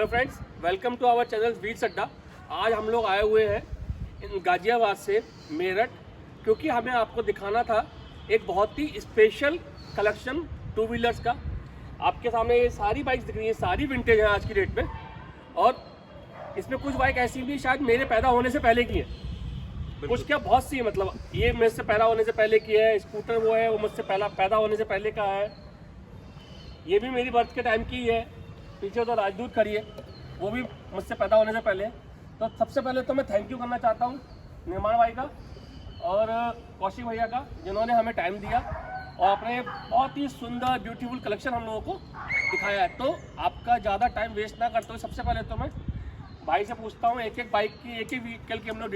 Hello friends, welcome to our channel Wheels Adda. आज हम लोग आए हुए हैं गाजियाबाद से मेरठ, क्योंकि हमें आपको दिखाना था एक बहुत ही स्पेशल कलेक्शन टू व्हीलर्स का। आपके सामने ये सारी बाइक्स दिख रही हैं, सारी विंटेज हैं आज की डेट पे, और इसमें कुछ बाइक ऐसी भी शायद मेरे पैदा होने से पहले की है, कुछ क्या बहुत सी है। मतलब ये मेरे से पैदा होने से पहले की है, स्कूटर वो है वो मुझसे पैदा होने से पहले का है, ये भी मेरी बर्थ के टाइम की है। पीछे तो राजदूत खड़ी है, वो भी मुझसे पैदा होने से पहले है। तो सबसे पहले तो मैं थैंक यू करना चाहता हूँ निर्माण भाई का और कौशिक भैया का, जिन्होंने हमें टाइम दिया और अपने बहुत ही सुंदर ब्यूटीफुल कलेक्शन हम लोगों को दिखाया है। तो आपका ज़्यादा टाइम वेस्ट ना करते हुए सबसे पहले तो मैं भाई से पूछता हूँ, एक एक बाइक की एक एक व्हीकल की हम लोग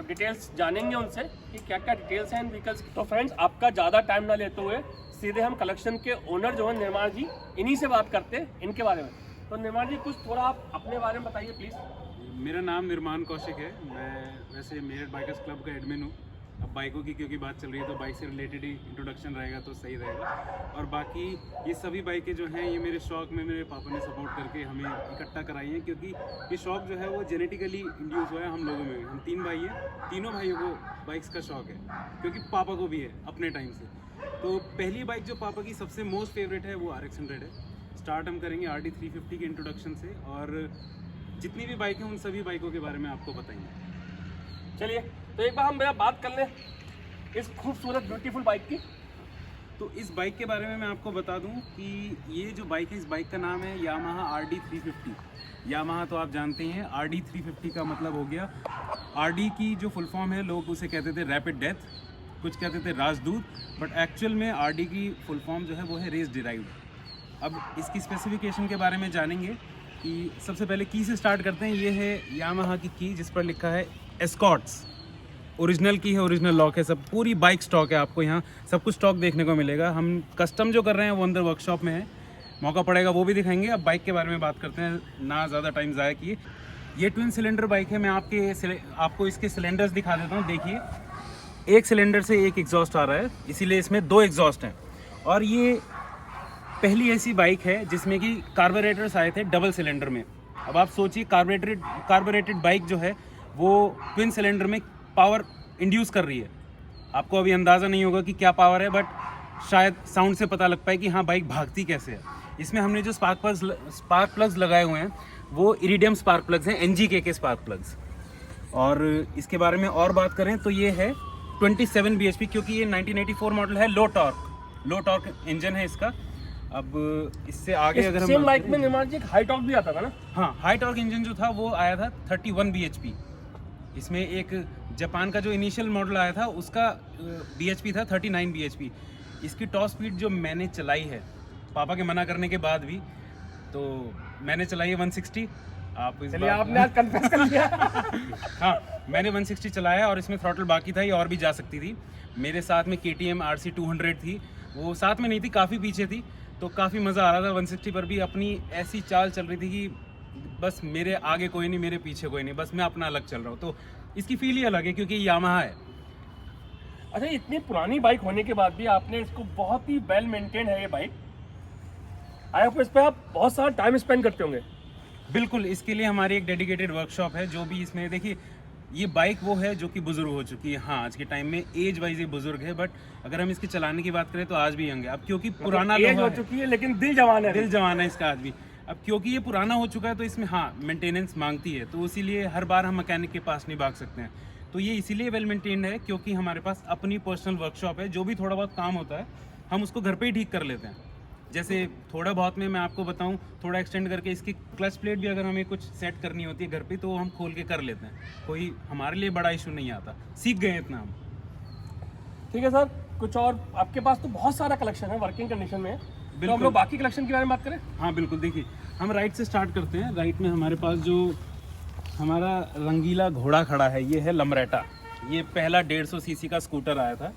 डिटेल्स जानेंगे उनसे कि क्या क्या डिटेल्स हैं इन व्हीकल्स की। तो फ्रेंड्स, आपका ज़्यादा टाइम ना लेते हुए सीधे हम कलेक्शन के ओनर जो हैं निर्माण जी, इन्हीं से बात करते हैं इनके बारे में। तो निर्माण जी, कुछ थोड़ा आप अपने बारे में बताइए प्लीज़। मेरा नाम निर्माण कौशिक है। मैं वैसे मेरठ बाइकर्स क्लब का एडमिन हूँ। अब बाइकों की क्योंकि बात चल रही है तो बाइक से रिलेटेड ही इंट्रोडक्शन रहेगा तो सही रहेगा। और बाकी ये सभी बाइकें जो हैं ये मेरे शौक में मेरे पापा ने सपोर्ट करके हमें इकट्ठा कराई हैं, क्योंकि ये शौक जो है वो जेनेटिकली इंड्यूस हुआ है हम लोगों में। हम 3 भाई हैं, तीनों भाइयों को बाइक्स का शौक है, क्योंकि पापा को भी है अपने टाइम से। तो पहली बाइक जो पापा की सबसे मोस्ट फेवरेट है वो RX 100 है। स्टार्ट हम करेंगे RD 350 के इंट्रोडक्शन से, और जितनी भी बाइक हैं उन सभी बाइकों के बारे में आपको बताएंगे। चलिए, तो एक बार हम मेरा बात कर लें इस खूबसूरत ब्यूटीफुल बाइक की। तो इस बाइक के बारे में मैं आपको बता दूं कि ये जो बाइक है, इस बाइक का नाम है यामाहा RD 350। यामाहा तो आप जानते हैं, RD 350 का मतलब हो गया, RD की जो फुल फॉर्म है लोग उसे कहते थे रैपिड डेथ, कुछ कहते थे राजदूत, बट एक्चुअल में RD की फुल फॉर्म जो है वो है रेस डिराइव्ड। अब इसकी स्पेसिफिकेशन के बारे में जानेंगे कि सबसे पहले की से स्टार्ट करते हैं। ये है यामाहा की जिस पर लिखा है एस्कॉर्ट्स। ओरिजिनल की है, ओरिजिनल लॉक है, सब पूरी बाइक स्टॉक है। आपको यहाँ सब कुछ स्टॉक देखने को मिलेगा। हम कस्टम जो कर रहे हैं वो अंदर वर्कशॉप में है, मौका पड़ेगा वो भी दिखाएंगे। अब बाइक के बारे में बात करते हैं, ना ज़्यादा टाइम ज़ाया किए। ये ट्विन सिलेंडर बाइक है। मैं आपको इसके सिलेंडर्स दिखा देता हूँ। देखिए, एक सिलेंडर से एक एग्जॉस्ट आ रहा है, इसीलिए इसमें 2 एग्जॉस्ट हैं। और ये पहली ऐसी बाइक है जिसमें कि कार्बोरेटर्स आए थे डबल सिलेंडर में। अब आप सोचिए, कार्बोरेटेड बाइक जो है वो ट्विन सिलेंडर में पावर इंड्यूस कर रही है। आपको अभी अंदाज़ा नहीं होगा कि क्या पावर है, बट शायद साउंड से पता लग पाए कि हाँ बाइक भागती कैसे है। इसमें हमने जो स्पार्क प्लग्स लगाए हुए हैं वो इरिडियम स्पार्क प्लग्स हैं, NGK के स्पार्क प्लग्स। और इसके बारे में और बात करें तो ये है 27 bhp, क्योंकि ये 1984 मॉडल है। लो टॉर्क इंजन है इसका। अब इससे आगे अगर हम सेम बाइक में निर्माण जी एक हाई टॉर्क भी आता था ना? हाँ, हाई टॉर्क इंजन जो था वो आया था 31 bhp। इसमें एक जापान का जो इनिशियल मॉडल आया था उसका bhp था 39 bhp। इसकी टॉप स्पीड जो मैंने चलाई है पापा के मना करने के बाद भी, तो मैंने चलाई है 160। आप इस बार आपने आज कन्फेस कर लिया। हाँ, मैंने 160 चलाया और इसमें थ्रॉटल बाकी था, ये और भी जा सकती थी। मेरे साथ में KTM RC 200 थी, वो साथ में नहीं थी, काफ़ी पीछे थी, तो काफ़ी मज़ा आ रहा था। 160 पर भी अपनी ऐसी चाल चल रही थी कि बस मेरे आगे कोई नहीं, मेरे पीछे कोई नहीं, बस मैं अपना अलग चल रहा हूँ। तो इसकी फील ही अलग है, क्योंकि ये यामाहा है। अच्छा, इतनी पुरानी बाइक होने के बाद भी आपने इसको बहुत ही वेल मेंटेन है ये बाइक। आई होप इस पर आप बहुत सारा टाइम स्पेंड करते होंगे। बिल्कुल, इसके लिए हमारी एक डेडिकेटेड वर्कशॉप है। जो भी इसमें देखिए, ये बाइक वो है जो कि बुजुर्ग हो चुकी है। हाँ, आज के टाइम में एज वाइज ये बुजुर्ग है, बट अगर हम इसके चलाने की बात करें तो आज भी यंग है। अब क्योंकि पुराना एज हो चुकी है लेकिन दिल जवान है इसका आज भी। अब क्योंकि ये पुराना हो चुका है तो इसमें हाँ मेंटेनेंस मांगती है, तो इसीलिए हर बार हम मैकेनिक के पास नहीं भाग सकते हैं। तो ये इसीलिए वेल मेंटेन्ड है क्योंकि हमारे पास अपनी पर्सनल वर्कशॉप है। जो भी थोड़ा बहुत काम होता है हम उसको घर पे ही ठीक कर लेते हैं। जैसे थोड़ा बहुत में मैं आपको बताऊं, थोड़ा एक्सटेंड करके इसकी क्लच प्लेट भी अगर हमें कुछ सेट करनी होती है घर पे तो हम खोल के कर लेते हैं। कोई हमारे लिए बड़ा इशू नहीं आता, सीख गए इतना हम। ठीक है सर, कुछ और आपके पास तो बहुत सारा कलेक्शन है वर्किंग कंडीशन में, तो हम लोग बाकी कलेक्शन के बारे में बात करें। हाँ बिल्कुल, देखिए हम राइट से स्टार्ट करते हैं। राइट में हमारे पास जो हमारा रंगीला घोड़ा खड़ा है ये है लमरेटा। ये पहला 150 सीसी का स्कूटर आया था।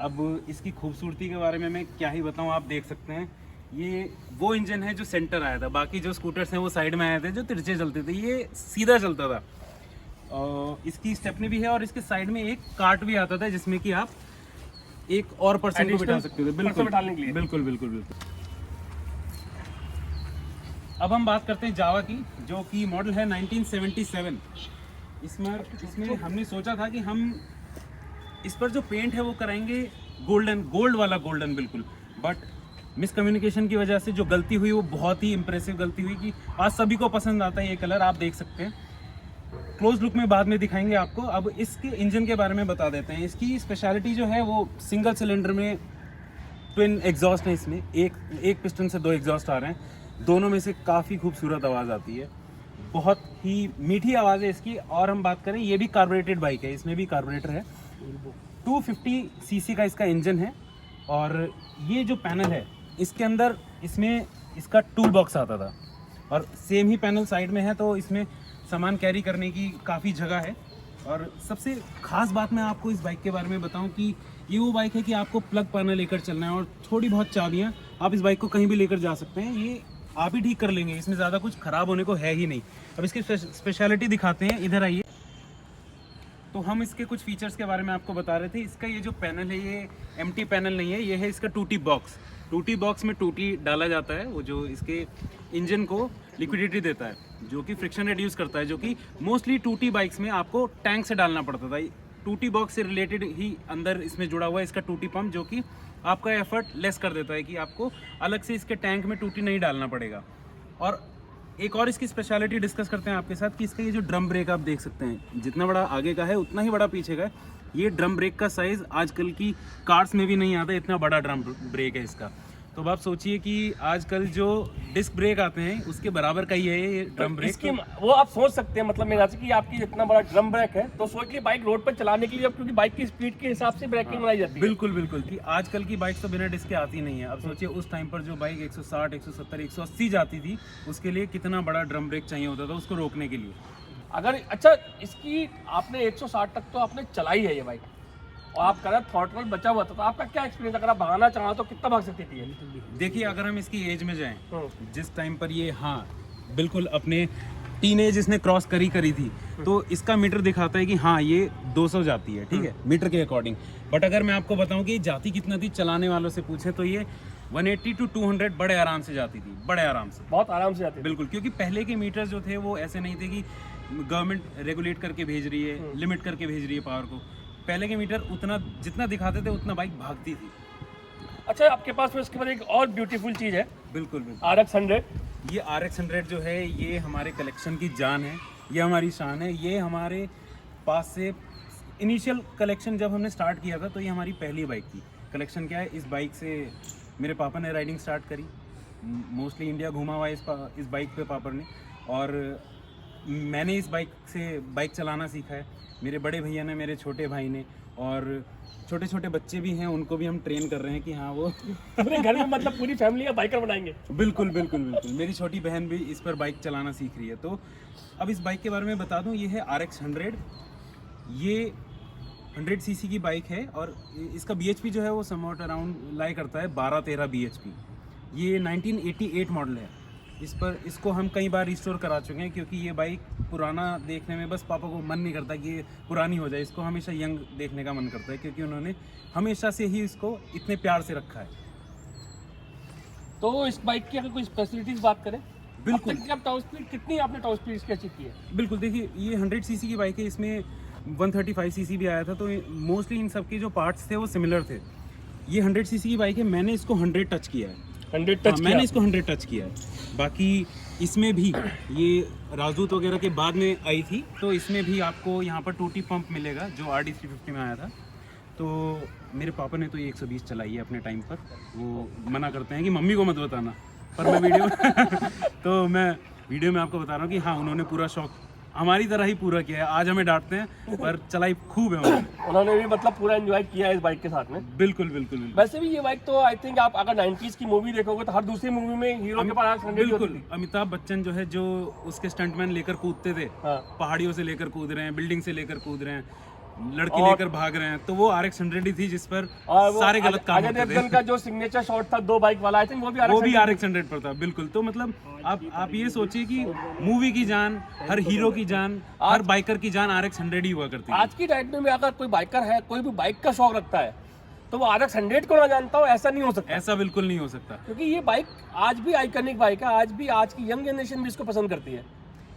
अब इसकी खूबसूरती के बारे में मैं क्या ही बताऊँ, आप देख सकते हैं ये वो इंजन है जो सेंटर आया था। बाकी जो स्कूटर्स हैं वो साइड में आए थे जो तिरछे चलते थे, ये सीधा चलता था। इसकी स्टेपनी भी है और इसके साइड में एक कार्ट भी आता था जिसमें कि आप एक और पर्सन को बिठा सकते थे। बिल्कुल बिठाने के लिए। बिल्कुल बिल्कुल बिल्कुल। अब हम बात करते हैं जावा की, जो कि मॉडल है 1977। इसमें हमने सोचा था कि हम इस पर जो पेंट है वो कराएंगे गोल्ड वाला गोल्डन बिल्कुल, बट मिसकम्युनिकेशन की वजह से जो गलती हुई वो बहुत ही इंप्रेसिव गलती हुई कि आज सभी को पसंद आता है ये कलर। आप देख सकते हैं, क्लोज लुक में बाद में दिखाएंगे आपको। अब इसके इंजन के बारे में बता देते हैं। इसकी स्पेशलिटी जो है वो सिंगल सिलेंडर में ट्विन एग्जॉस्ट है। इसमें एक पिस्टन से 2 एग्जॉस्ट आ रहे हैं, दोनों में से काफ़ी खूबसूरत आवाज़ आती है, बहुत ही मीठी आवाज़ है इसकी। और हम बात करें, ये भी कार्बोरेटेड बाइक है, इसमें भी कार्बोरेटर है। 250 सीसी का इसका इंजन है। और ये जो पैनल है इसके अंदर इसमें इसका टूल बॉक्स आता था, और सेम ही पैनल साइड में है, तो इसमें सामान कैरी करने की काफ़ी जगह है। और सबसे ख़ास बात मैं आपको इस बाइक के बारे में बताऊं कि ये वो बाइक है कि आपको प्लग पैनल लेकर चलना है और थोड़ी बहुत चाबियां, आप इस बाइक को कहीं भी लेकर जा सकते हैं। ये आप ही ठीक कर लेंगे, इसमें ज़्यादा कुछ ख़राब होने को है ही नहीं। अब इसकी स्पेशलिटी दिखाते हैं, इधर आइए। तो हम इसके कुछ फीचर्स के बारे में आपको बता रहे थे। इसका ये जो पैनल है ये एम्प्टी पैनल नहीं है, ये है इसका टूटी बॉक्स। टूटी बॉक्स में टूटी डाला जाता है, वो जो इसके इंजन को लिक्विडिटी देता है, जो कि फ्रिक्शन रिड्यूस करता है, जो कि मोस्टली टूटी बाइक्स में आपको टैंक से डालना पड़ता था। टूटी बॉक्स से रिलेटेड ही अंदर इसमें जुड़ा हुआ है इसका टूटी पंप, जो कि आपका एफर्ट लेस कर देता है कि आपको अलग से इसके टैंक में टूटी नहीं डालना पड़ेगा। और एक और इसकी स्पेशलिटी डिस्कस करते हैं आपके साथ कि इसका ये जो ड्रम ब्रेक आप देख सकते हैं, जितना बड़ा आगे का है उतना ही बड़ा पीछे का है। ये ड्रम ब्रेक का साइज़ आजकल की कार्स में भी नहीं आता, इतना बड़ा ड्रम ब्रेक है इसका। तो अब आप सोचिए कि आजकल जो डिस्क ब्रेक आते हैं उसके बराबर का ही है ये ड्रम ब्रेक। इसकी वो आप सोच सकते हैं, मतलब मेरा कि आपकी इतना बड़ा ड्रम ब्रेक है, तो सोच ली बाइक रोड पर चलाने के लिए, क्योंकि बाइक की स्पीड के हिसाब से ब्रेकिंग बनाई जाती है। बिल्कुल बिल्कुल, कि आजकल की बाइक तो बिना डिस्क के आती नहीं है। अब सोचिए उस टाइम पर जो बाइक 160, 170, 180 जाती थी, उसके लिए कितना बड़ा ड्रम ब्रेक चाहिए होता था उसको रोकने के लिए। अगर अच्छा, इसकी आपने 160 तक तो आपने चलाई है ये बाइक, और आप कह रहे थ्रॉटल बचा हुआ था, तो आपका क्या एक्सपीरियंस, अगर आप भगाना चाहो तो कितना भाग सकती थी? देखिए, अगर हम इसकी एज में जाएं, जिस टाइम पर ये बिल्कुल अपने टीनेज इसने क्रॉस करी थी, तो इसका मीटर दिखाता है कि ये 200 जाती है, ठीक है, मीटर के अकॉर्डिंग। बट अगर मैं आपको बताऊं कि जाती कितना थी, चलाने वालों से पूछे तो ये 180 to 200 बड़े आराम से जाती थी, बड़े आराम से, बहुत आराम से जाती थी। बिल्कुल, क्योंकि पहले के मीटर जो थे वो ऐसे नहीं थे कि गवर्नमेंट रेगुलेट करके भेज रही है, लिमिट करके भेज रही है पावर को। पहले के मीटर उतना जितना दिखाते थे उतना बाइक भागती थी। अच्छा, आपके पास में इसके बाद एक और ब्यूटीफुल चीज़ है, बिल्कुल RX 100। ये RX 100 जो है ये हमारे कलेक्शन की जान है, ये हमारी शान है। ये हमारे पास से इनिशियल कलेक्शन जब हमने स्टार्ट किया था तो ये हमारी पहली बाइक थी। कलेक्शन क्या है, इस बाइक से मेरे पापा ने राइडिंग स्टार्ट करी, मोस्टली इंडिया घूमा हुआ इस बाइक पे पापा ने, और मैंने इस बाइक से बाइक चलाना सीखा है। मेरे बड़े भैया ने, मेरे छोटे भाई ने, और छोटे छोटे बच्चे भी हैं, उनको भी हम ट्रेन कर रहे हैं कि वो पूरे घर में मतलब पूरी फैमिली का बाइकर बनाएंगे। बिल्कुल बिल्कुल बिल्कुल, मेरी छोटी बहन भी इस पर बाइक चलाना सीख रही है। तो अब इस बाइक के बारे में बता दूं, ये है RX 100। ये 100 सीसी की बाइक है, और इसका BHP जो है वो समवॉट अराउंड लाई करता है 12-13 BHP। ये 1988 मॉडल है। इसको हम कई बार रिस्टोर करा चुके हैं, क्योंकि ये बाइक पुराना देखने में बस पापा को मन नहीं करता कि ये पुरानी हो जाए, इसको हमेशा यंग देखने का मन करता है, क्योंकि उन्होंने हमेशा से ही इसको इतने प्यार से रखा है। तो इस बाइक की अगर कोई स्पेशलिटीज बात करें, बिल्कुल, टॉप स्पीड कितनी आपने टॉप स्पीड इसकी अचीव की है? बिल्कुल, देखिए ये 100 सीसी की बाइक है, इसमें 135 सीसी भी आया था, तो मोस्टली इन सब के जो पार्ट्स थे वो सिमिलर थे। ये 100 सीसी की बाइक है, मैंने इसको 100 टच किया है, 100 टच मैंने इसको 100 टच किया है। बाकी इसमें भी ये राजदूत वगैरह के बाद में आई थी, तो इसमें भी आपको यहाँ पर टूटी पंप मिलेगा जो RD 350 में आया था। तो मेरे पापा ने तो ये 120 चलाई है अपने टाइम पर, वो मना करते हैं कि मम्मी को मत बताना, पर मैं वीडियो तो मैं वीडियो में आपको बता रहा हूँ कि उन्होंने पूरा शौक हमारी तरह ही पूरा किया है। आज हमें डांटते हैं पर चलाई खूब है उन्होंने भी मतलब पूरा एंजॉय किया है इस बाइक के साथ में। बिल्कुल बिल्कुल बिल्कुल। वैसे भी ये बाइक तो आई थिंक आप अगर 90s की मूवी देखोगे तो हर दूसरी मूवी में हीरो के पास बिल्कुल अमिताभ बच्चन जो है, जो उसके स्टंटमैन लेकर कूदते थे, पहाड़ियों से लेकर कूद रहे हैं, बिल्डिंग से लेकर कूद रहे हैं, लड़की लेकर भाग रहे हैं, तो वो RX 100 ही थी जिस पर सारे गलत काम होते थे। अजय देवगन का जो सिग्नेचर शॉट था 2 बाइक वाला, आई थिंक वो भी RX 100 पर था। बिल्कुल, तो मतलब आप ये सोचिए कि मूवी की जान, हर हीरो की जान, हर बाइकर की जान RX 100 ही हुआ करती है। आज की डेट में अगर कोई बाइकर है, कोई भी बाइक का शौक रखता है, तो वो RX 100 को ना जानता हो, ऐसा नहीं हो सकता। ऐसा बिल्कुल नहीं हो सकता। क्योंकि ये बाइक आज भी आइकॉनिक बाइक है, आज भी आज की यंग जनरेशन भी इसको पसंद करती है।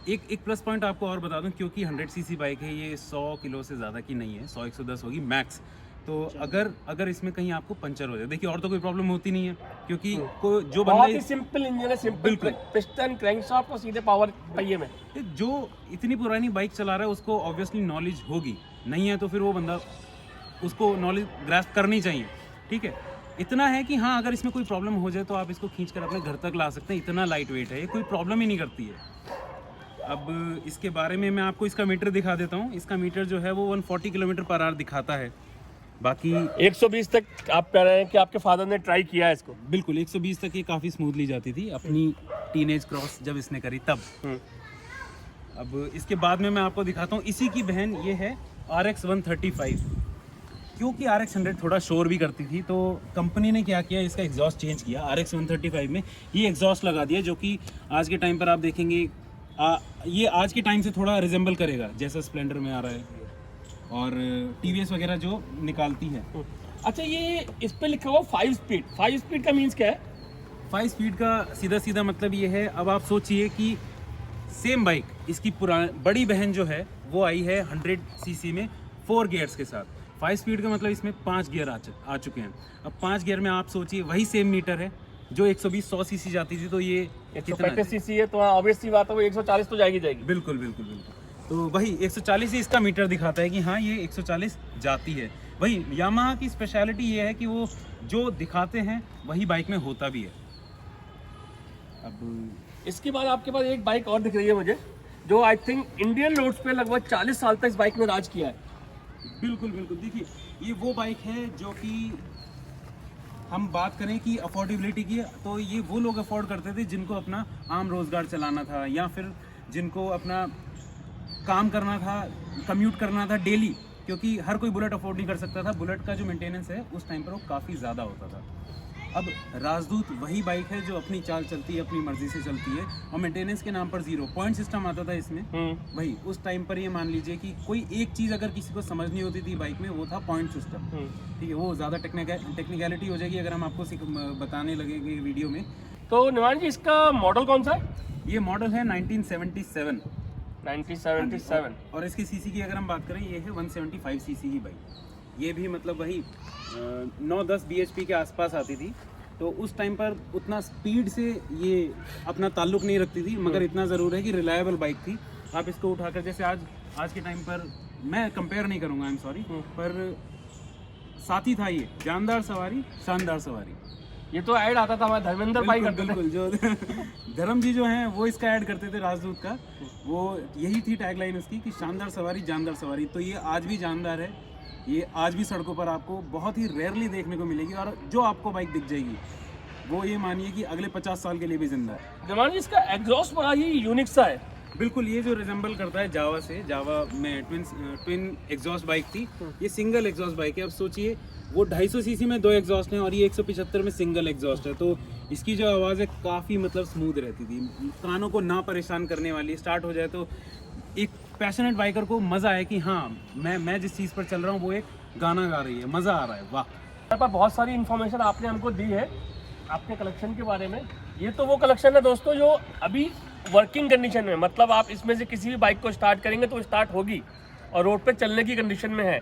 एक प्लस पॉइंट आपको और बता दूं, क्योंकि 100 सीसी बाइक है, ये 100 किलो से ज़्यादा की नहीं है, 100-110 होगी मैक्स। तो अगर इसमें कहीं आपको पंचर हो जाए, देखिए और तो कोई प्रॉब्लम होती नहीं है, क्योंकि जो बहुत ही बंदा सिंपल इंजन है, सिंपल बिल्कुल। पिस्टन क्रैंकशाफ्ट और सीधे पावर पहिए में। जो इतनी पुरानी बाइक चला रहा है उसको ऑब्वियसली नॉलेज होगी, नहीं है तो फिर वो बंदा उसको नॉलेज ग्रास्प करनी चाहिए, ठीक है। इतना है कि हाँ, अगर इसमें कोई प्रॉब्लम हो जाए तो आप इसको खींच कर अपने घर तक ला सकते हैं, इतना लाइट वेट है, ये कोई प्रॉब्लम ही नहीं करती है। अब इसके बारे में मैं आपको इसका मीटर दिखा देता हूँ। इसका मीटर जो है वो 140 किलोमीटर पर आवर दिखाता है। बाकी 120 तक आप कह रहे हैं कि आपके फादर ने ट्राई किया है इसको? बिल्कुल 120 तक ये काफ़ी स्मूथली जाती थी अपनी टीनेज क्रॉस जब इसने करी तब। अब इसके बाद में मैं आपको दिखाता हूँ इसी की बहन, ये है RX 135। क्योंकि RX 100 थोड़ा शोर भी करती थी, तो कंपनी ने क्या किया, इसका एग्जॉस्ट चेंज किया। RX 135 में ये एग्जॉस्ट लगा दिया, जो कि आज के टाइम पर आप देखेंगे ये आज के टाइम से थोड़ा रिजेंबल करेगा जैसा स्प्लेंडर में आ रहा है और TVS वगैरह जो निकालती है। अच्छा, ये इस पे लिखा हुआ 5 स्पीड। 5 स्पीड का मीन्स क्या है? 5 स्पीड का सीधा सीधा मतलब ये है, अब आप सोचिए कि सेम बाइक इसकी बड़ी बहन जो है वो आई है 100 सीसी में 4 गियर्स के साथ। 5 स्पीड का मतलब इसमें 5 गियर आ चुके हैं। अब 5 गियर में आप सोचिए वही सेम मीटर है जो 120-100 सीसी जाती थी, तो ये 135 सीसी है, तो ऑब्वियस सी बात है वो 140 तो जाएगी। बिल्कुल बिल्कुल बिल्कुल। तो वही 140 ही इसका मीटर दिखाता है कि हाँ ये 140 जाती है। वही यामाहा की स्पेशलिटी ये है कि वो जो दिखाते हैं वही बाइक में होता भी है। अब इसके बाद आपके पास एक बाइक और दिख रही है मुझे, जो आई थिंक इंडियन रोड्स पे लगभग 40 साल तक इस बाइक ने राज किया है। बिल्कुल बिल्कुल, देखिए ये वो बाइक है जो कि हम बात करें कि अफोर्डेबिलिटी की, तो ये वो लोग अफोर्ड करते थे जिनको अपना आम रोज़गार चलाना था, या फिर जिनको अपना काम करना था, कम्यूट करना था डेली, क्योंकि हर कोई बुलेट अफोर्ड नहीं कर सकता था। बुलेट का जो मेंटेनेंस है उस टाइम पर वो काफ़ी ज़्यादा होता था। अब राजदूत वही बाइक है जो अपनी चाल चलती है, अपनी मर्जी से चलती है, और मेंटेनेंस के नाम पर 0 पॉइंट सिस्टम आता था इसमें। वही उस टाइम पर ये मान लीजिए कि कोई एक चीज़ अगर किसी को समझनी होती थी बाइक में, वो था पॉइंट सिस्टम। ठीक है, वो ज़्यादा टेक्निकलिटी हो जाएगी अगर हम आपको बताने लगेंगे वीडियो में। तो निवान जी, इसका मॉडल कौन सा है? ये मॉडल है 1977। 1977। और इसकी सीसी की अगर हम बात करें, ये है 175 सीसी की बाइक। ये भी मतलब वही 9-10 bhp के आसपास आती थी, तो उस टाइम पर उतना स्पीड से ये अपना ताल्लुक नहीं रखती थी, मगर इतना ज़रूर है कि रिलायबल बाइक थी। आप इसको उठाकर, जैसे आज के टाइम पर मैं कंपेयर नहीं करूँगा, आई एम सॉरी, पर साथी था ये, जानदार सवारी शानदार सवारी। ये तो ऐड आता था हमारे धर्मेंद्र भाई करते थे। बिल्कुल, जो धर्म जी जो हैं वो इसका ऐड करते थे राजदूत का, वो यही थी टैगलाइन उसकी कि शानदार सवारी जानदार सवारी। तो ये आज भी जानदार है, ये आज भी सड़कों पर आपको बहुत ही रेयरली देखने को मिलेगी, और जो आपको बाइक दिख जाएगी वो ये मानिए कि अगले 50 साल के लिए भी जिंदा है। जमान जी, इसका एग्जॉस्ट बड़ा ही यूनिक सा है। बिल्कुल, ये जो रिजेंबल करता है जावा से, जावा में ट्विन एग्जॉस्ट बाइक थी, ये सिंगल एग्जॉस्ट बाइक है। अब सोचिए वो 250 सीसी में 2 एग्जॉस्ट हैं और ये 175 में सिंगल एग्जॉस्ट है, तो इसकी जो आवाज़ है काफ़ी मतलब स्मूथ रहती थी, कानों को ना परेशान करने वाली। स्टार्ट हो जाए तो एक पैशनेट बाइकर को मज़ा आए कि हाँ मैं जिस चीज़ पर चल रहा हूँ वो एक गाना गा रही है, मज़ा आ रहा है। वाह, मेरे पास बहुत सारी इन्फॉर्मेशन आपने हमको दी है आपके कलेक्शन के बारे में। ये तो वो कलेक्शन है दोस्तों जो अभी वर्किंग कंडीशन में, मतलब आप इसमें से किसी भी बाइक को स्टार्ट करेंगे तो स्टार्ट होगी और रोड पे चलने की कंडीशन में है।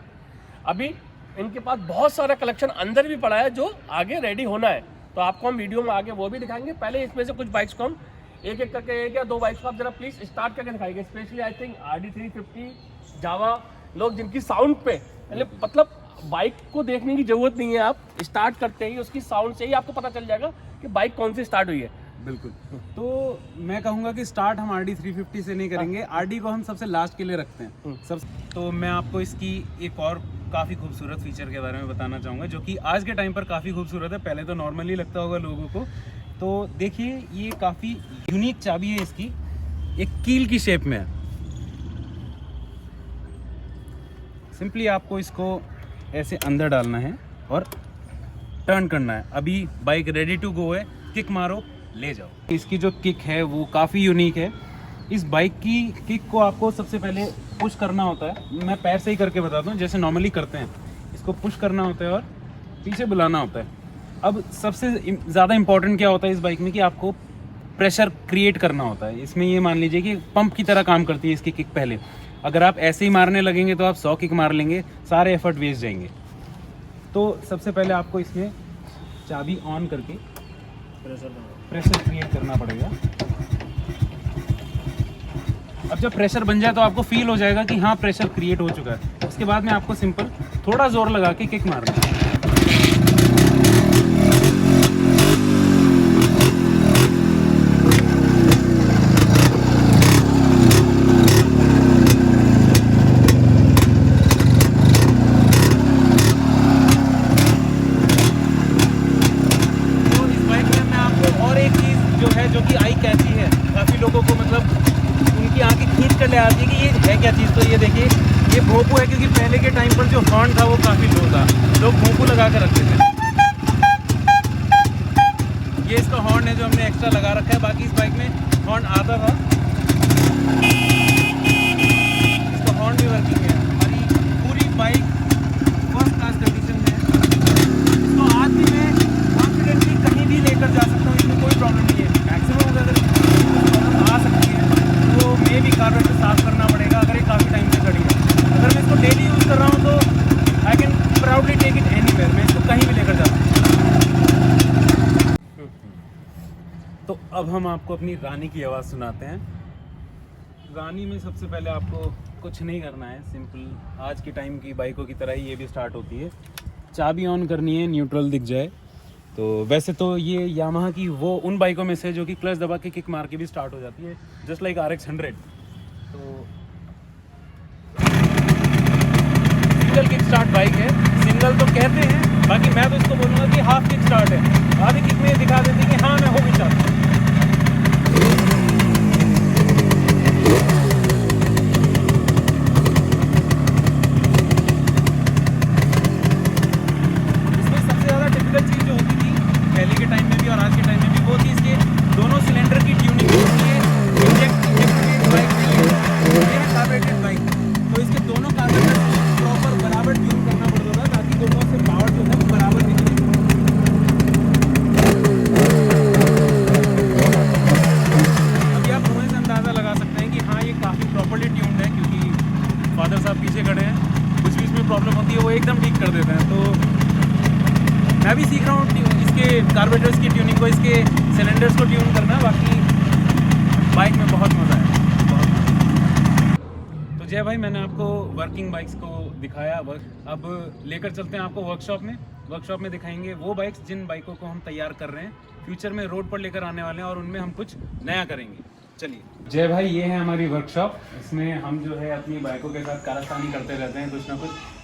अभी इनके पास बहुत सारा कलेक्शन अंदर भी पड़ा है जो आगे रेडी होना है, तो आपको हम वीडियो में आगे वो भी दिखाएंगे। पहले इसमें से कुछ बाइक्स को हम एक एक करके, 1 या 2 बाइक्स को आप जरा प्लीज स्टार्ट करके दिखाएंगे। स्पेशली आई थिंक RD 350 जावा, लोग जिनकी साउंड पे मतलब बाइक को देखने की जरूरत नहीं है, आप स्टार्ट करते ही उसकी साउंड से ही आपको पता चल जाएगा कि बाइक कौन सी स्टार्ट हुई है। बिल्कुल, तो मैं कहूँगा कि स्टार्ट हम RD 350 से नहीं करेंगे, RD को हम सबसे लास्ट के लिए रखते हैं सब। तो मैं आपको इसकी एक और काफ़ी खूबसूरत फीचर के बारे में बताना चाहूँगा, जो कि आज के टाइम पर काफ़ी खूबसूरत है, पहले तो नॉर्मली लगता होगा लोगों को। तो देखिए, ये काफ़ी यूनिक चाबी है इसकी, एक कील की शेप में है। सिंपली आपको इसको ऐसे अंदर डालना है और टर्न करना है। अभी बाइक रेडी टू गो है, किक मारो, ले जाओ। इसकी जो किक है वो काफ़ी यूनिक है। इस बाइक की किक को आपको सबसे पहले पुश करना होता है, मैं पैर से ही करके बताता हूँ जैसे नॉर्मली करते हैं। इसको पुश करना होता है और पीछे बुलाना होता है। अब सबसे ज़्यादा इम्पोर्टेंट क्या होता है इस बाइक में कि आपको प्रेशर क्रिएट करना होता है। इसमें ये मान लीजिए कि पंप की तरह काम करती है इसकी किक पहले। अगर आप ऐसे ही मारने लगेंगे तो आप 100 किक मार लेंगे, सारे एफर्ट वेस्ट जाएंगे। तो सबसे पहले आपको इसमें चाबी ऑन करके प्रेशर क्रिएट करना पड़ेगा। अब जब प्रेशर बन जाए तो आपको फील हो जाएगा कि हाँ प्रेशर क्रिएट हो चुका है। उसके बाद में आपको सिंपल थोड़ा जोर लगा के किक मारना है। तो इस बाइक में मैं आपको और एक चीज़ जो है, जो कि आई कैची है, काफ़ी लोगों को मतलब उनकी आंखें खींच कर ले आती है कि ये है क्या चीज़। तो ये देखिए, ये भोंपू है, क्योंकि पहले के टाइम पर जो हॉर्न था वो काफ़ी लो था, लोग भोंपू लगा कर रखते थे। ये इसका हॉर्न है जो हमने एक्स्ट्रा लगा रखा है, बाकी इस बाइक में हॉर्न आता था। इसका हॉर्न भी वर्किंग है। हमारी पूरी बाइक फर्स्ट क्लास कंडीशन में है। इसको आज भी मैं कॉन्फिडेंटली कहीं भी लेकर जा सकता हूँ, इसमें कोई प्रॉब्लम नहीं है। मैक्सिमम अगर प्रॉब्लम आ सकती है तो मे भी कार्बोरेटर साफ करना पड़ेगा, अगर ये काफ़ी टाइम से खड़ी है। अगर मैं इसको डेली यूज़ कर रहा हूँ तो I can proudly take it anywhere, मैं इसको कहीं भी लेकर जा सकता हूँ। तो अब हम आपको अपनी रानी की आवाज़ सुनाते हैं। रानी में सबसे पहले आपको कुछ नहीं करना है, सिंपल आज के टाइम की बाइकों की तरह ही ये भी स्टार्ट होती है। चाबी ऑन करनी है, न्यूट्रल दिख जाए। तो वैसे तो ये यामाहा की वो उन बाइकों में से जो कि क्लच दबा के किक मार के भी स्टार्ट हो जाती है, जस्ट लाइक RX 100। तो सिंगल किक स्टार्ट बाइक है, सिंगल तो कहते हैं, बाकी मैं तो इसको बोलूँगा कि हाफ किक स्टार्ट है। आधी किक में दिखा देती है कि हाँ मैं हो भी चाहता हूँ। इसमें सबसे ज़्यादा टिपिकल चीज़ जो होती थी पहले के टाइम में भी और आज के टाइम में भी, वो थी इसके दोनों सिलेंडर की ट्यूनिंग होती है। इंजेक्टेड बाइक नहीं है, ये है कार्बोरेटेड बाइक। तो इसके दोनों कार्बोरेटर प्रॉपर बराबर ट्यून करना पड़ता था, ताकि दोनों से पावर जो है वो बराबर निकले। अभी आप धुएं से अंदाज़ा लगा सकते हैं कि हाँ ये काफ़ी प्रॉपरली ट्यून्ड है, क्योंकि फादर साहब पीछे खड़े हैं, कुछ भी इसमें प्रॉब्लम होती है वो एकदम ठीक कर देते हैं। तो मैं भी सीख रहा हूँ इसके कार्बोरेटर्स की ट्यूनिंग को, इसके सिलेंडर्स को ट्यून करना। बाकी बाइक में बहुत मज़ा है, बहुत मज़ा। तो जय भाई, मैंने आपको वर्किंग बाइक्स को दिखाया। अब लेकर चलते हैं आपको वर्कशॉप में। वर्कशॉप में दिखाएंगे वो बाइक्स जिन बाइकों को हम तैयार कर रहे हैं, फ्यूचर में रोड पर लेकर आने वाले हैं, और उनमें हम कुछ नया करेंगे। चलिए जय भाई, ये है हमारी वर्कशॉप। इसमें हम जो है अपनी बाइकों के साथ कारस्तानी करते रहते हैं, कुछ ना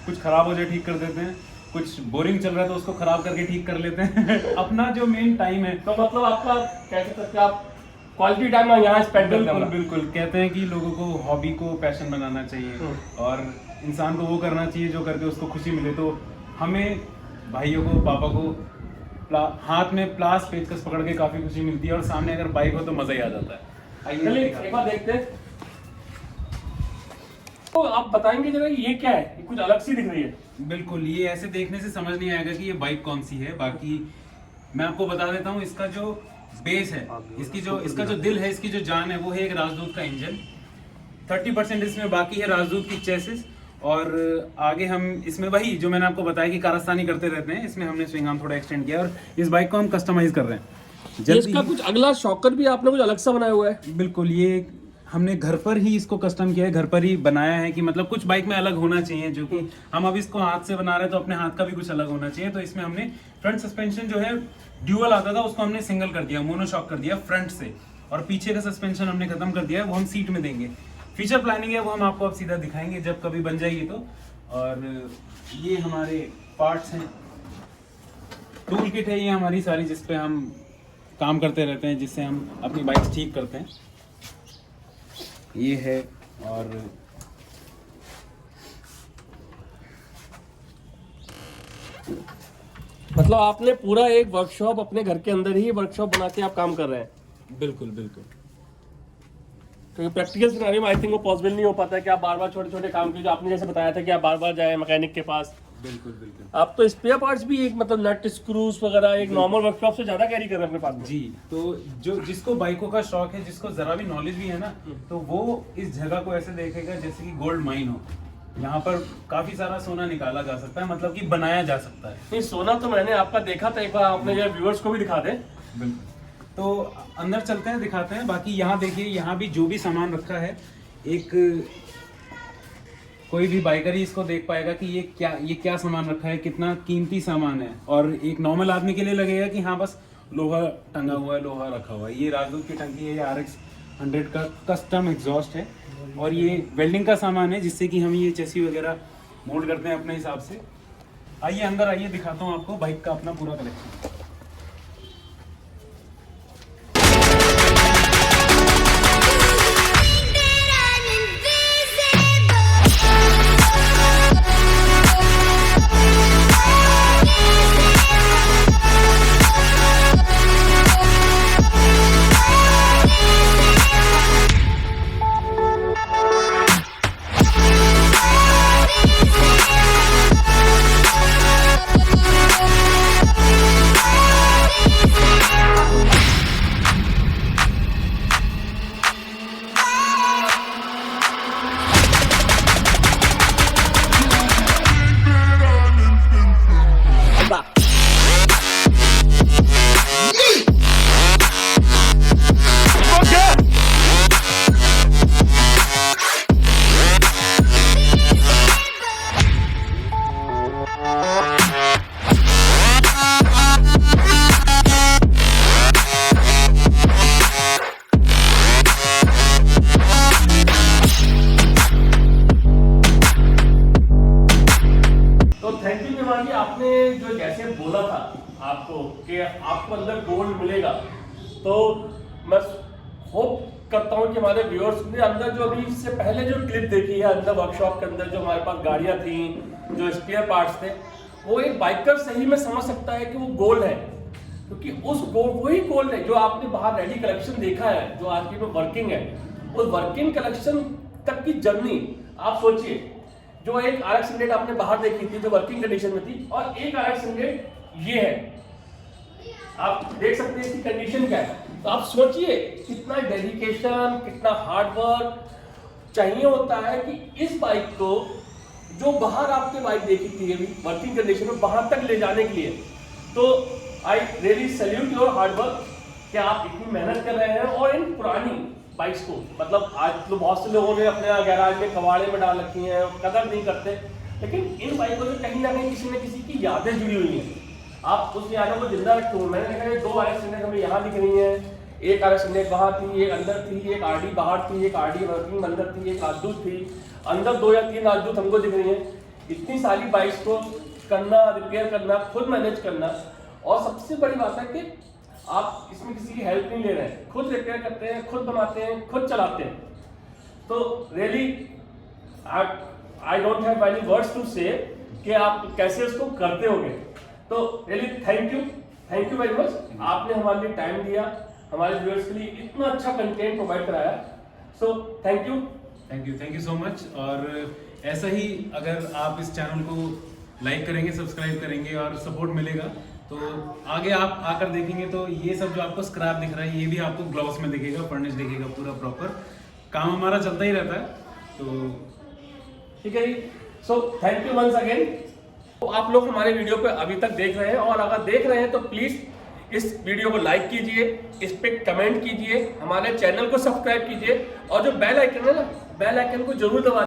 कुछ खराब हो जाए ठीक कर देते हैं, कुछ बोरिंग चल रहा है तो उसको खराब करके ठीक कर लेते हैं। अपना जो मेन टाइम है, तो मतलब आपका कह सकते हैं आप क्वालिटी टाइम यहाँ स्पेंड करते हैं। बिल्कुल बिल्कुल, कहते हैं कि लोगों को हॉबी को पैशन बनाना चाहिए और इंसान को वो करना चाहिए जो करके उसको खुशी मिले। तो हमें भाइयों को, पापा को हाथ में प्लास पेचकस पकड़ के काफ़ी खुशी मिलती है, और सामने अगर बाइक हो तो मज़ा ही आ जाता है। चलिए एक बार देखते हैं। तो आप बताएंगे जरा ये क्या है, ये कुछ अलग सी दिख रही है। बिल्कुल, ये ऐसे देखने से समझ नहीं आएगा कि ये बाइक कौन सी है। बाकी मैं आपको बता देता हूँ, इसका जो बेस है, इसका जो दिल है, इसकी जो जान है, वो है एक राजदूत का इंजन। 30% इसमें बाकी है राजदूत की चेसिस, और आगे हम इसमें वही जो मैंने आपको बताया कि कारस्तानी करते रहते हैं, इसमें हमने स्विंग आर्म थोड़ा एक्सटेंड किया, और इस बाइक को हम कस्टमाइज कर रहे हैं। इसका कुछ अगला शॉकर भी आपने कुछ अलग सा बनाया हुआ है। बिल्कुल, ये हमने घर पर ही इसको कस्टम किया है, घर पर ही बनाया है कि मतलब कुछ बाइक में अलग होना चाहिए, जो कि हम अब इसको हाथ से बना रहे हैं तो अपने हाथ का भी कुछ अलग होना चाहिए। तो इसमें हमने फ्रंट सस्पेंशन जो है ड्यूअल आता था, उसको हमने सिंगल कर दिया, मोनोशॉक कर दिया फ्रंट से, और पीछे का सस्पेंशन हमने खत्म कर दिया है, वो हम सीट में देंगे। फीचर प्लानिंग है वो हम आपको अब सीधा दिखाएंगे जब कभी बन जाएगी तो। और ये हमारे पार्ट्स हैं, टूल किट है ये हमारी सारी, जिस पे हम काम करते रहते हैं, जिससे हम अपनी बाइक्स ठीक करते हैं। ये है, और मतलब आपने पूरा एक वर्कशॉप अपने घर के अंदर ही वर्कशॉप बना के आप काम कर रहे हैं। बिल्कुल बिल्कुल, क्योंकि प्रैक्टिकल सिनेरियो में आई थिंक वो पॉसिबल नहीं हो पाता है कि आप बार बार छोटे छोटे काम की, जो आपने जैसे बताया था कि आप बार बार जाएं मैकेनिक के पास, बिल्कुल बिल्कुल। आप तो स्पेयर पार्ट्स भी एक मतलब नट स्क्रूज वगैरह एक नॉर्मल वर्कशॉप से ज्यादा कैरी कर रहे हैं अपने पास में। जी, तो जो जिसको बाइकों का शौक है, जिसको जरा भी नॉलेज भी है ना, तो वो इस जगह को ऐसे देखेगा जैसे कि गोल्ड माइन हो। यहाँ पर काफी सारा सोना निकाला जा सकता है, मतलब कि बनाया जा सकता है। नहीं, सोना तो मैंने आपका देखा था एक बार, आपने जो व्यूअर्स को भी दिखा दे। बिल्कुल। तो अंदर चलते हैं, दिखाते हैं। बाकी यहाँ देखिए, यहाँ भी जो भी सामान रखा है, एक कोई भी बाइकर ही इसको देख पाएगा कि ये क्या सामान रखा है, कितना कीमती सामान है। और एक नॉर्मल आदमी के लिए लगेगा कि हाँ बस लोहा टंगा हुआ है, लोहा रखा हुआ है। ये राजदूत की टंकी है, ये RX 100 का कस्टम एग्जॉस्ट है, और ये वेल्डिंग का सामान है जिससे कि हम ये चेसी वगैरह मोल्ड करते हैं अपने हिसाब से। आइए अंदर आइए, दिखाता हूँ आपको बाइक का अपना पूरा कलेक्शन। आपने जो जैसे बोला था आपको कि आपको अंदर गोल्ड मिलेगा, तो मैं होप करता हूँ कि हमारे व्यूअर्स ने अंदर जो अभी इससे पहले जो क्लिप देखी है अंदर वर्कशॉप के अंदर जो हमारे पास गाड़ियाँ थी, जो स्पेयर पार्ट्स थे, वो एक बाइकर सही में समझ सकता है कि वो गोल्ड है, क्योंकि उस गोल्ड वही गोल्ड है जो आपने बाहर रेडी कलेक्शन देखा है, जो आज की में वर्किंग है, उस वर्किंग कलेक्शन तक की जर्नी आप सोचिए। जो एक RX 100 आपने बाहर देखी थी जो वर्किंग कंडीशन में थी, और एक RX 100 ये है, आप देख सकते हैं इसकी कंडीशन क्या है। तो आप सोचिए कितना डेडिकेशन, कितना हार्ड वर्क चाहिए होता है कि इस बाइक को जो बाहर आपने बाइक देखी थी अभी वर्किंग कंडीशन में बाहर तक ले जाने के लिए। तो I really salute your hard work कि आप इतनी मेहनत कर रहे हैं। और इन पुरानी बाइक्स को, मतलब आज तो बहुत से लोगों ने अपने गैराज में कबाड़े में डाल रखी हैं, कदर नहीं करते, लेकिन इन बाइकों से कहीं ना कहीं किसी न किसी की यादें जुड़ी हुई हैं। आप उस यादों को जिंदा रखते हो। मैंने देखा है 2 RX 100 हमें यहाँ दिख रही हैं, एक RX 100 बाहर थी, एक अंदर थी, एक RD बाहर थी, एक RD वर्किंग अंदर थी, एक राजदूत थी, अंदर 2 या 3 राजदूत हमको दिख रही हैं। इतनी सारी बाइक्स को करना, रिपेयर करना, खुद मैनेज करना, और सबसे बड़ी बात है कि आप इसमें किसी की हेल्प नहीं ले रहे हैं, खुद रिपेयर करते हैं, खुद बनाते हैं, खुद चलाते हैं। तो really I don't have any words to say कि आप कैसे उसको करते होंगे। तो really thank you very much. आपने हमारे लिए टाइम दिया, हमारे व्यूअर्स के लिए इतना अच्छा कंटेंट प्रोवाइड कराया। सो थैंक यू सो मच। और ऐसा ही अगर आप इस चैनल को लाइक करेंगे, सब्सक्राइब करेंगे और सपोर्ट मिलेगा, तो आगे आप आकर देखेंगे तो ये सब जो आपको स्क्रैप दिख रहा है ये भी आपको ग्लॉस में दिखेगा, फर्निश दिखेगा, पूरा प्रॉपर काम हमारा चलता ही रहता है। तो ठीक है जी। So thank you once again. तो आप लोग हमारे वीडियो पे अभी तक देख रहे हैं, और अगर देख रहे हैं तो प्लीज इस वीडियो को लाइक कीजिए, इस पे कमेंट कीजिए, हमारे चैनल को सब्सक्राइब कीजिए, और जो बेल आइकन है ना, बेल आइकन को जरूर दबा